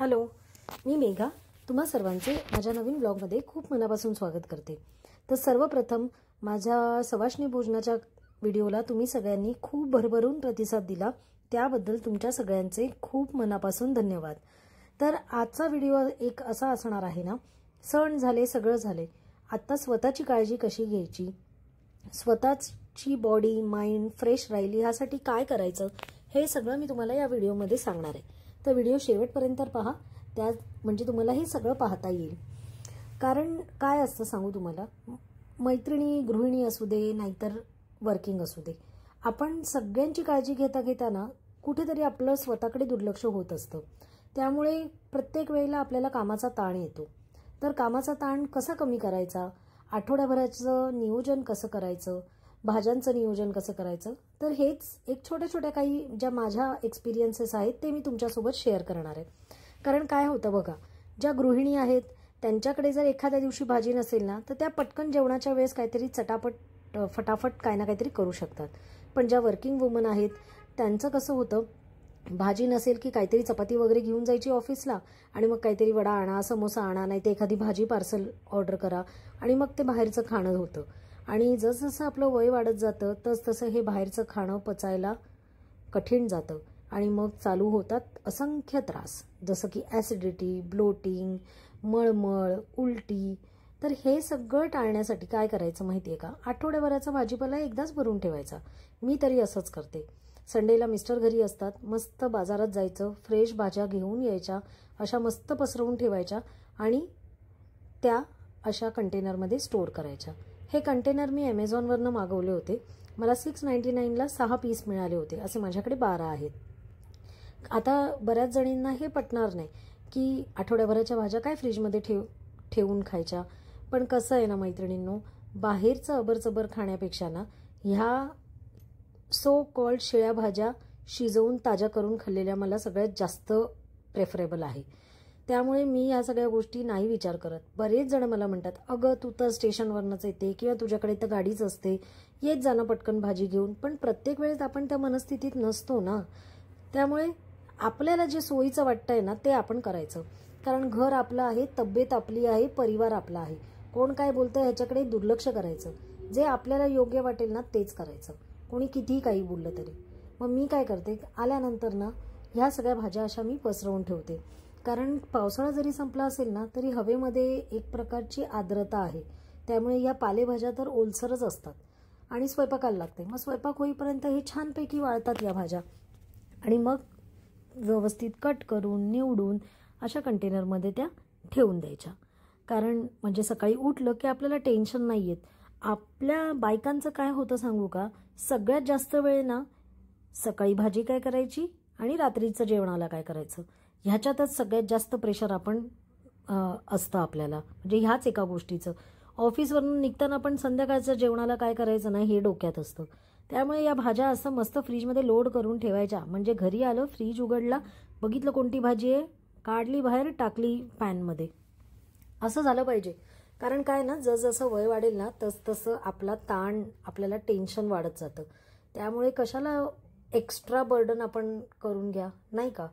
Hello, मी मेघा तुम्हा सर्वांचे माझ्या नवीन ब्लॉगमध्ये खूप मनापासून स्वागत करते। तर सर्वप्रथम माझ्या सवाष्णी भोजनाच्या व्हिडिओला तुम्ही सगळ्यांनी खूप भरभरून प्रतिसाद दिला, त्याबद्दल तुमच्या सगळ्यांचे खूप मनापासून धन्यवाद। तर आजचा व्हिडिओ एक असा असणार आहे ना, सण झाले सगळं झाले, आता स्वतःची काळजी कशी घ्यायची, स्वतःची बॉडी माइंड फ्रेश राहिली यासाठी काय करायचं, हे सगळं मी तुम्हाला या व्हिडिओमध्ये सांगणार आहे। तर व्हिडिओ शेवटपर्यंत पहा, त्या म्हणजे तुम्हाला हे सगळं पाहता येईल। कारण काय असतं सांगू तुम्हाला, मैत्रिणी गृहिणी असू दे नाहीतर वर्किंग असू दे, आपण सगळ्यांची काळजी घेता घेताना कुठेतरी आपलं स्वतःकडे दुर्लक्ष होत असतं। त्यामुळे प्रत्येक वेळेला आपल्याला कामाचा ताण येतो। तर कामाचा ताण कसा कमी करायचा, आठवड्याभराचं नियोजन कसं करायचं, भाज्यांचं नियोजन कसं करायचं, तर हेच एक छोट्या छोट्या काही ज्या माझ्या एक्सपिरियन्सेस आहेत ते मी तुमच्यासोबत शेअर करणार आहे। कारण काय होतं बघा, ज्या गृहिणी आहेत त्यांच्याकडे जर एखाद्या दिवशी भाजी नसेल ना, तर त्या पटकन जेवणाच्या वेळेस काहीतरी फटाफट काय ना काहीतरी करू शकतात। पण ज्या वर्किंग वुमन आहेत त्यांचं कसं होतं, भाजी नसेल की काहीतरी चपाती वगैरे घेऊन जायची ऑफिसला आणि मग काहीतरी वडा आणा, समोसा आणा, नाही तर एखादी भाजी पार्सल ऑर्डर करा आणि मग ते बाहेरचं खाणं होतं। आणि जसजसं आपलं वय वाढत जातं तसतसं हे बाहेरचं खाणं पचायला कठीण जातं आणि मग चालू होतात असंख्य त्रास, जसं की ॲसिडिटी, ब्लोटिंग, मळमळ, उलटी। तर हे सगळं टाळण्यासाठी काय करायचं माहिती आहे का, आठवड्याभराचा भाजीपाला एकदाच भरून ठेवायचा। मी तरी असंच करते। संडेला मिस्टर घरी असतात, मस्त बाजारात जायचं, फ्रेश भाज्या घेऊन यायच्या, अशा मस्त पसरवून ठेवायच्या आणि त्या अशा कंटेनरमध्ये स्टोअर करायच्या। हे कंटेनर मी Amazonवरनं मागवले होते, मला 699ला 6 पीस मिळाले होते, असे माझ्याकडे 12 आहेत। आता बऱ्याच जणींना हे पटणार नाही की आठवड्याभराच्या भाज्या काय फ्रीजमध्ये ठेवून खायच्या, पण कसं आहे ना मैत्रिणींनो, बाहेरचं अबरचबर खाण्यापेक्षा ना ह्या सो कॉल्ड शिळ्या भाज्या शिजवून ताज्या करून खाल्लेल्या मला सगळ्यात जास्त प्रेफरेबल आहे। त्यामुळे मी या सगळ्या गोष्टी नाही विचार करत। बरेच जण मला म्हणतात, अगं तू तर स्टेशनवरनंच येते किंवा तुझ्याकडे तर गाडीच असते, येत जाणं पटकन भाजी घेऊन, पण प्रत्येक वेळेस आपण त्या मनस्थितीत नसतो ना। त्यामुळे आपल्याला जे सोयीचं वाटतंय ना ते आपण करायचं। कारण घर आपलं आहे, तब्येत आपली आहे, परिवार आपला आहे, कोण काय बोलतंय ह्याच्याकडे दुर्लक्ष करायचं, जे आपल्याला योग्य वाटेल ना तेच करायचं, कोणी कितीही काही बोललं तरी। मग मी काय करते, आल्यानंतर ना ह्या सगळ्या भाज्या अशा मी पसरवून ठेवते। कारण पावसाळा जरी संपला असेल ना तरी हवेमध्ये एक प्रकारची आर्द्रता आहे, त्यामुळे या पालेभाज्या तर ओलसरच असतात आणि स्वयंपाकाला लागते। मग स्वयंपाक होईपर्यंत हे छानपैकी वाळतात या भाज्या आणि मग व्यवस्थित कट करून निवडून अशा कंटेनरमध्ये त्या ठेवून द्यायच्या। कारण म्हणजे सकाळी उठलं की आपल्याला टेन्शन नाही येत। आपल्या बायकांचं काय होतं सांगू का, सगळ्यात जास्त वेळ ना सकाळी भाजी काय करायची आणि रात्रीचं जेवणाला काय करायचं, ह्याच्यातच सगळ्यात जास्त प्रेशर असतं आपल्याला, म्हणजे ह्याच एका गोष्टीचं। ऑफिसवरून निघताना पण संध्याकाळचं जेवणाला काय करायचं ना हे डोक्यात असतं। त्यामुळे या भाज्या असं मस्त फ्रीजमध्ये लोड करून ठेवायच्या, म्हणजे घरी आलं, फ्रीज उघडला, बघितलं कोणती भाजी आहे, काढली बाहेर, टाकली पॅनमध्ये, असं झालं पाहिजे। कारण काय ना, जसजसं वय वाढेल ना तसतसं आपला ताण, आपल्याला टेन्शन वाढत जातं। त्यामुळे कशाला एक्स्ट्रा बर्डन आपण करून घ्या, नाही का।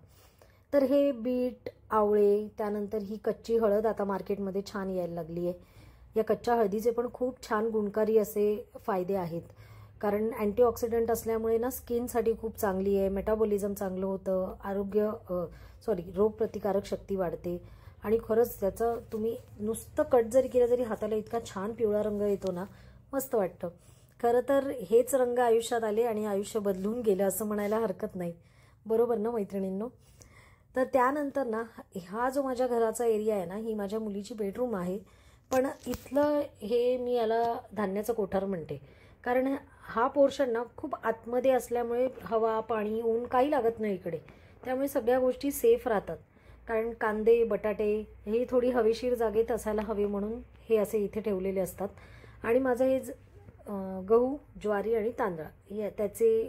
तर हे बीट, आवळे, त्यानंतर ही कच्ची हळद आता मार्केटमध्ये छान यायला लागली आहे। या कच्च्या हळदीचे पण खूप छान गुणकारी असे फायदे आहेत, कारण अँटीऑक्सिडंट असल्यामुळे ना स्किनसाठी खूप चांगली आहे, मेटाबॉलिझम चांगलं होतं, रोगप्रतिकारक शक्ती वाढते आणि खरंच त्याचं तुम्ही नुसतं कट जरी केलं तरी हाताला इतका छान पिवळा रंग येतो ना, मस्त वाटतं। खरं तर हेच रंग आयुष्यात आले आणि आयुष्य बदलून गेलं असं म्हणायला हरकत नाही, बरोबर ना मैत्रिणींनो। तर त्यानंतर ना हा जो माझ्या घराचा एरिया आहे ना, ही माझ्या मुलीची बेडरूम आहे, पण इथलं हे मी याला धान्याचं कोठार म्हणते। कारण हा पोर्शन ना खूप आतमध्ये असल्यामुळे हवा, पाणी, ऊन काही लागत नाही इकडे, त्यामुळे सगळ्या गोष्टी सेफ राहतात। कारण कांदे, बटाटे हे थोडी हवेशीर जागेत असायला हवे म्हणून हे असे इथे ठेवलेले असतात। आणि माझं हे गहू, ज्वारी आणि तांदळा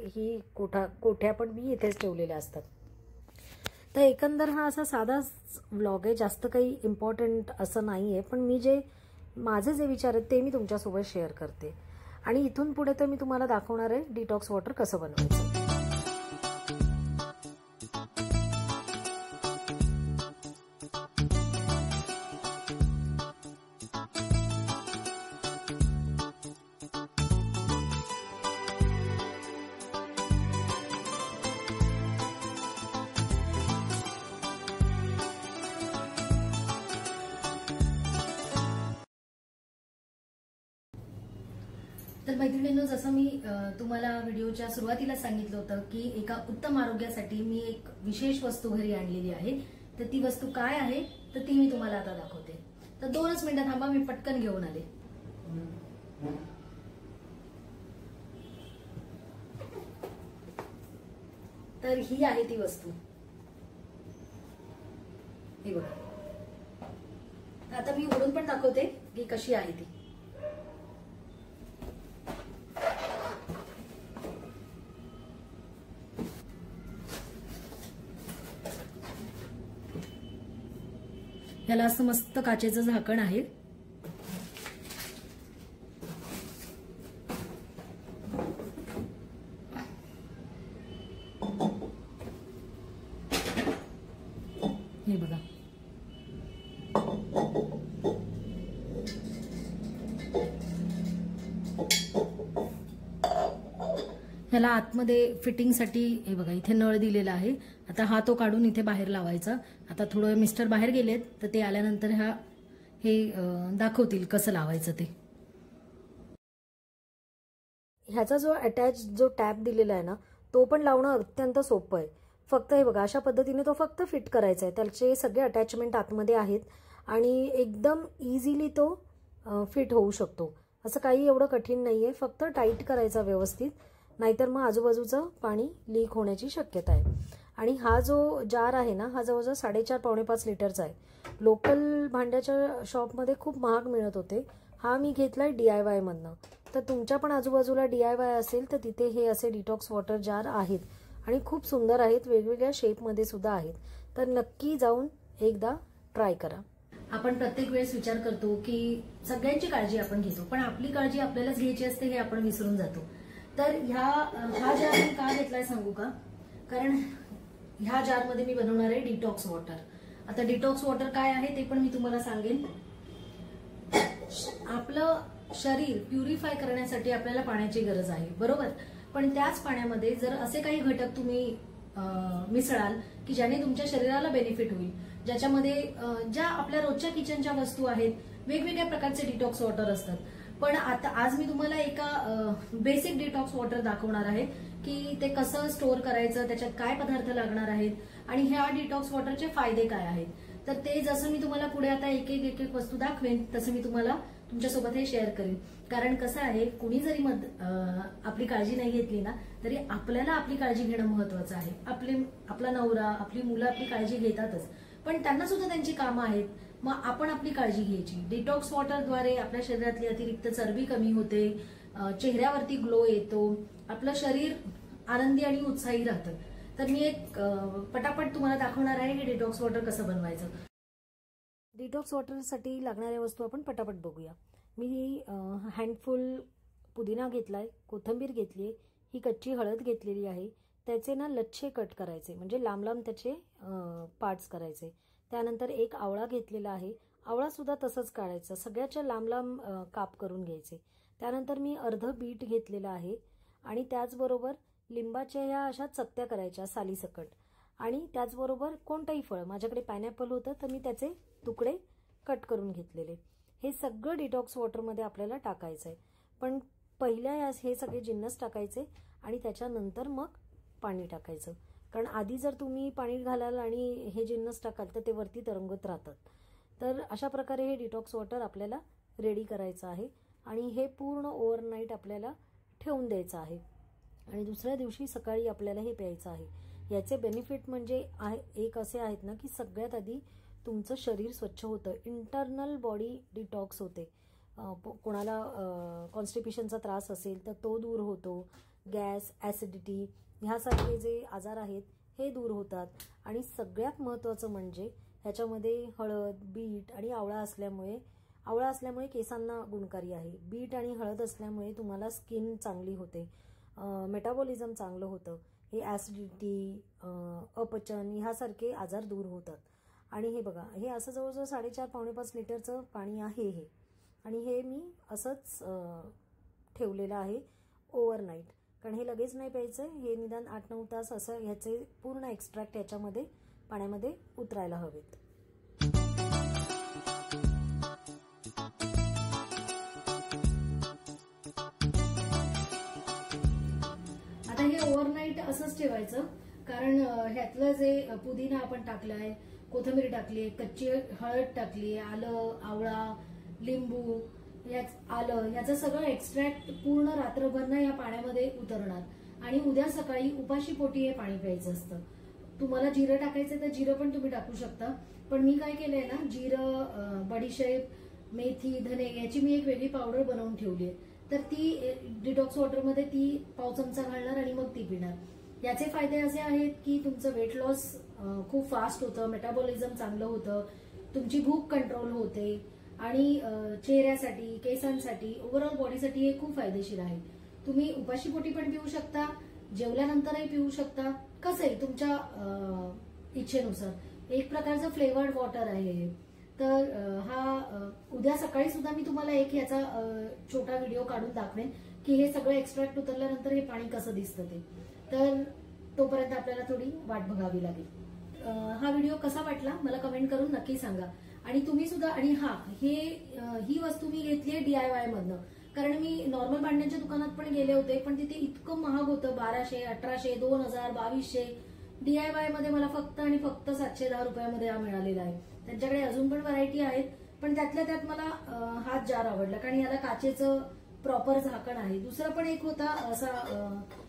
ही कोठ्या पण मी इथेच ठेवलेल्या असतात। तर एकंदर हा असा साधाच व्लॉग आहे, जास्त काही इम्पॉर्टंट असं नाही आहे, पण माझे जे विचार आहेत ते मी तुमच्यासोबत शेअर करते। आणि इथून पुढे तर मी तुम्हाला दाखवणार आहे डिटॉक्स वॉटर कसं बनवायचं। तर मैत्रिणींनो, जसं मी तुम्हाला व्हिडिओच्या सुरुवातीला सांगितलं होतं की एका उत्तम आरोग्यासाठी मी एक विशेष वस्तू घरी आणलेली आहे. तर ती वस्तू काय आहे तर ती मी तुम्हाला आता दाखवते. तर 2च मिनिटं थांबा, मी पटकन घेऊन आले. तर ही आहे ती वस्तू. हे बघा. आता मी उघडून पण दाखवते की कशी आहे ती. याला असं मस्त काचेचं झाकण आहे. हे बघा. ह्याला आतमध्ये फिटिंगसाठी हे बघा इथे नळ दिलेला आहे. आता हा तो काढून इथे बाहेर लावायचा. आता थोडं मिस्टर बाहेर गेलेत तर ते आल्यानंतर हे दाखवतील कसं लावायचं ते. ह्याचा जो अटॅच जो टॅप दिलेला आहे ना, तो पण लावणं अत्यंत सोपं आहे. फक्त हे बघा अशा पद्धतीने तो फक्त फिट करायचा आहे. त्याचे सगळे अटॅचमेंट आतमध्ये आहेत आणि एकदम इझिली तो फिट होऊ शकतो. असं काही एवढं कठीण नाहीये. फक्त टाईट करायचा व्यवस्थित, नाहीतर मग आजूबाजूचं पाणी लीक होण्याची शक्यता आहे. आणि हा जो जार आहे ना, हा जवळजवळ 4.5-5 लिटरचा आहे. लोकल भांड्याच्या शॉपमध्ये खूप महाग मिळत होते. हा मी घेतलाय DIY मधनं. तर तुमच्या पण आजूबाजूला DIY असेल तर तिथे हे असे डिटॉक्स वॉटर जार आहेत आणि खूप सुंदर आहेत. वेगवेगळ्या शेपमध्ये सुद्धा आहेत. तर नक्की जाऊन एकदा ट्राय करा. आपण प्रत्येक वेळेस विचार करतो की सगळ्यांची काळजी आपण घेतो, पण आपली काळजी आपल्यालाच घ्यायची असते हे आपण विसरून जातो. तर हा जार मी का घेतलाय सांगू का? कारण ह्या जारमध्ये मी बनवणार आहे डिटॉक्स वॉटर. आता डिटॉक्स वॉटर काय आहे ते पण मी तुम्हाला सांगेन. आपलं शरीर प्युरिफाय करण्यासाठी आपल्याला पाण्याची गरज आहे, बरोबर. पण त्याच पाण्यामध्ये जर असे काही घटक तुम्ही मिसळाल की ज्याने तुमच्या शरीराला बेनिफिट होईल, ज्याच्यामध्ये ज्या आपल्या रोजच्या किचनच्या वस्तू आहेत, वेगवेगळ्या प्रकारचे डिटॉक्स वॉटर असतात. पण आता आज मी तुम्हाला एका बेसिक डिटॉक्स वॉटर दाखवणार आहे की ते कसं स्टोअर करायचं, त्याच्यात काय पदार्थ लागणार आहेत आणि ह्या डिटॉक्स वॉटरचे फायदे काय आहेत. तर ते जसं मी तुम्हाला पुढे आता एक एक वस्तू दाखवेन तसं मी तुम्हाला तुमच्यासोबत हे शेअर करीन. कारण कसं आहे, कुणी जरी आपली काळजी नाही घेतली ना तरी आपल्याला आपली काळजी घेणं महत्वाचं आहे. आपला नवरा, आपली मुलं आपली काळजी घेतातच, पण त्यांना सुद्धा त्यांची कामं आहेत. मग आपण आपली काळजी घ्यायची. डिटॉक्स वॉटरद्वारे आपल्या शरीरातली अतिरिक्त चरबी कमी होते, चेहऱ्यावरती ग्लो येतो, आपलं शरीर आनंदी आणि उत्साही राहतं. तर मी एक पटापट तुम्हाला दाखवणार आहे की डिटॉक्स वॉटर कसं बनवायचं. डिटॉक्स वॉटरसाठी लागणाऱ्या वस्तू आपण पटापट बघूया. मी हँडफुल पुदिना घेतलाय, कोथिंबीर घेतलीये, ही कच्ची हळद घेतलेली आहे. त्याचे ना लच्छे कट करायचे, म्हणजे लांब लांब त्याचे पार्ट्स करायचे. त्यानंतर एक आवळा घेतलेला आहे. आवळा सुद्धा तसंच काढायचं, सगळ्याच्या लांब लांब काप करून घ्यायचे. त्यानंतर मी अर्ध बीट घेतलेलं आहे आणि त्याचबरोबर लिंबाच्या ह्या अशा चकत्या करायच्या सालीसकट. आणि त्याचबरोबर कोणतंही फळ, माझ्याकडे पायनॅपल होतं तर मी त्याचे तुकडे कट करून घेतलेले. हे सगळं डिटॉक्स वॉटरमध्ये आपल्याला टाकायचं आहे. पण पहिल्या हे सगळे जिन्नस टाकायचे आणि त्याच्यानंतर मग पाणी टाकायचं. कारण आधी जर तुम्ही पाणी घालाल आणि हे जिन्नस टाकाल तर ते वरती तरंगत राहतात. तर अशा प्रकारे हे डिटॉक्स वॉटर आपल्याला रेडी करायचं आहे आणि हे पूर्ण ओव्हरनाईट आपल्याला ठेवून द्यायचं आहे आणि दुसऱ्या दिवशी सकाळी आपल्याला हे प्यायचं आहे. याचे बेनिफिट म्हणजे एक असे आहेत ना की सगळ्यात आधी तुमचं शरीर स्वच्छ होतं, इंटरनल बॉडी डिटॉक्स होते. कोणाला कॉन्स्टिपेशनचा त्रास असेल तर तो दूर होतो. गॅस, ॲसिडिटी ह्यासारखे जे आजार आहेत हे दूर होतात. आणि सगळ्यात महत्त्वाचं म्हणजे ह्याच्यामध्ये हळद, बीट आणि आवळा असल्यामुळे केसांना गुणकारी आहे. बीट आणि हळद असल्यामुळे तुम्हाला स्किन चांगली होते, मेटाबॉलिझम चांगलं होतं. हे ॲसिडिटी, अपचन ह्यासारखे आजार दूर होतात. आणि हे बघा, हे असं जवळजवळ 4.5-5 लिटरचं पाणी आहे हे. आणि हे मी असंच ठेवलेलं आहे ओव्हरनाईट. कारण हे लगेच नाही प्यायचं, हे निदान 8-9 तास असं ह्याचे पूर्ण एक्स्ट्रॅक्ट याच्यामध्ये पाण्यामध्ये उतरायला हवेत. आता हे ओव्हरनाईट असंच ठेवायचं, कारण ह्यातलं जे पुदिना आपण टाकलाय, कोथिंबीर टाकली, कच्ची हळद टाकली, आलं, आवळा, लिंबू, आलं याचं सगळं एक्स्ट्रॅक्ट पूर्ण रात्रभर ना या पाण्यामध्ये उतरणार आणि उद्या सकाळी उपाशी पोटी हे पाणी प्यायचं असतं. तुम्हाला जिरं टाकायचं तर जिरं पण तुम्ही टाकू शकता, पण मी काय केलंय ना, जिरं, बडीशेप, मेथी, धने याची मी एक वेगळी पावडर बनवून ठेवली आहे. तर ती डिटॉक्स वॉटरमध्ये ती पाव चमचा घालणार आणि मग ती पिणार. याचे फायदे असे आहेत की तुमचं वेट लॉस खूप फास्ट होतं, मेटाबॉलिझम चांगलं होतं, तुमची भूक कंट्रोल होते आणि चेहऱ्यासाठी, केसांसाठी, ओव्हरऑल बॉडीसाठी हे खूप फायदेशीर आहे. तुम्ही उपाशीपोटी पण पिऊ शकता, जेवल्यानंतरही पिऊ शकता, कसंही तुमच्या इच्छेनुसार. एक प्रकारचं फ्लेवर्ड वॉटर आहे. तर हा उद्या सकाळी सुद्धा मी तुम्हाला एक याचा छोटा व्हिडिओ काढून दाखवेन की हे सगळं एक्स्ट्रॅक्ट उतरल्यानंतर हे पाणी कसं दिसतं ते. तर तोपर्यंत आपल्याला थोडी वाट बघावी लागेल. हा व्हिडिओ कसा वाटला मला कमेंट करून नक्की सांगा. आणि तुम्ही सुद्धा, आणि ही वस्तू मी घेतली आहे DIY मधनं, कारण मी नॉर्मल भांड्यांच्या दुकानात पण गेले होते, पण तिथे इतकं महाग होतं, 1200, 1800, 2000, 2200. DIY मध्ये मला फक्त आणि फक्त 710 रुपयामध्ये हा मिळालेला आहे. त्यांच्याकडे अजून पण व्हरायटी आहेत, पण त्यातल्या त्यात मला हाच जार आवडला, कारण याला काचेचं प्रॉपर झाकण आहे. दुसरा पण एक होता असा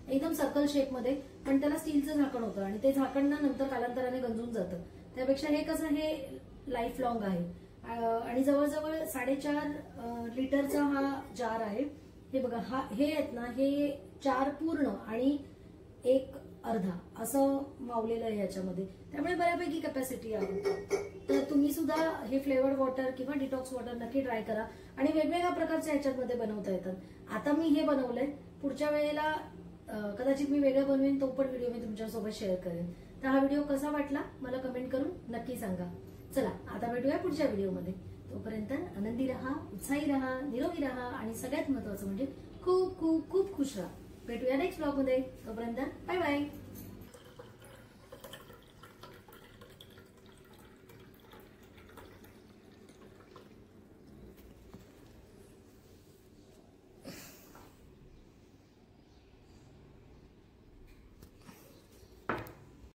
एकदम सर्कल शेप मध्ये, पण त्याला स्टीलचं झाकण होतं आणि ते झाकण ना नंतर कालांतराने गंजून जातं. त्यापेक्षा हे कसं, हे लाईफ लॉंग आहे आणि जवळजवळ 4.5 लिटरचा हा जार आहे. हे बघा, हे आहेत ना, हे 4 पूर्ण आणि 1 अर्धा असं मावलेलं आहे याच्यामध्ये, त्यामुळे बऱ्यापैकी कॅपॅसिटी आहे. तर तुम्ही सुद्धा हे फ्लेवर्ड वॉटर किंवा डिटॉक्स वॉटर नक्की ट्राय करा आणि वेगवेगळ्या प्रकारच्या याच्यामध्ये बनवता येतात. आता मी हे बनवलंय, पुढच्या वेळेला कदाचित मी वेगळं बनवेन, तो पण व्हिडिओ मी तुमच्यासोबत शेअर करेन. तर हा व्हिडिओ कसा वाटला मला कमेंट करून नक्की सांगा. चला आता भेटूया पुढच्या व्हिडिओमध्ये. तोपर्यंत आनंदी राहा, उत्साही राहा, निरोगी राहा आणि सगळ्यात महत्वाचं म्हणजे खूप खूप खूप खुश राहा. भेटूया नेक्स्ट ब्लॉग मध्ये. तोपर्यंत बाय बाय.